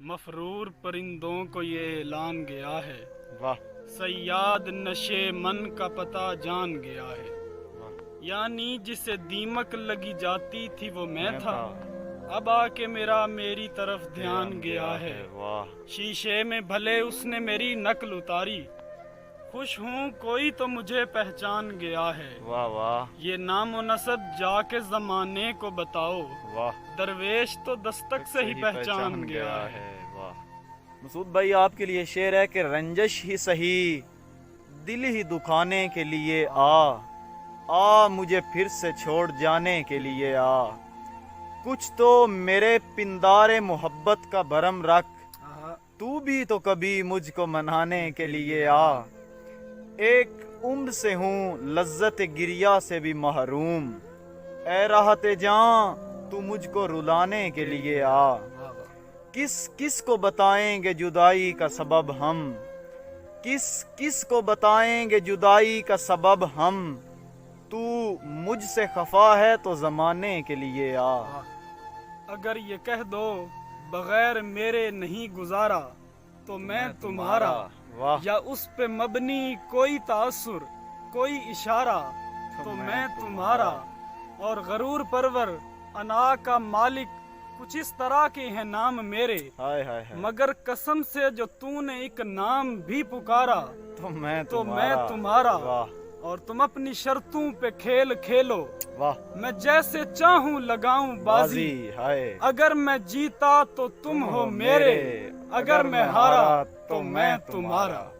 मफरूर परिंदों को ये ऐलान गया है, वाह सयाद नशे मन का पता जान गया है। वाह यानी जिसे दीमक लगी जाती थी वो मैं मैं था, अब आके मेरी तरफ ध्यान गया है। वाह शीशे में भले उसने मेरी नकल उतारी, खुश हूँ कोई तो मुझे पहचान गया है। वाह वाह ये नाम व नसब जाके जमाने को बताओ, वाह दरवेश तो दस्तक से ही पहचान गया है। वाह मसूद भाई, आपके लिए शेर है कि रंजश ही सही दिल ही दुखाने के लिए आ मुझे फिर से छोड़ जाने के लिए आ। कुछ तो मेरे पिंदारे मोहब्बत का भरम रख, तू भी तो कभी मुझको मनाने के लिए आ। एक उम्र से हूँ लज्जत गिरिया से भी महरूम, ए राहते जां तू मुझको रुलाने के लिए आ। किस को बताएंगे जुदाई का सबब हम, किस को बताएंगे जुदाई का सबब हम, तू मुझसे खफा है तो जमाने के लिए आ। अगर ये कह दो बगैर मेरे नहीं गुजारा तो मैं तुम्हारा, वाह या उस पे मबनी कोई तासुर कोई इशारा तो मैं तुम्हारा। और गरूर परवर अना का मालिक कुछ इस तरह के हैं नाम मेरे, हाय हाय हाय मगर कसम से जो तूने एक नाम भी पुकारा तो मैं तुम्हारा। वाह और तुम अपनी शर्तों पे खेल खेलो, वाह मैं जैसे चाहूं लगाऊं बाजी। हाय अगर मैं जीता तो तुम हो मेरे, अगर मैं हारा तो मैं तुम्हारा।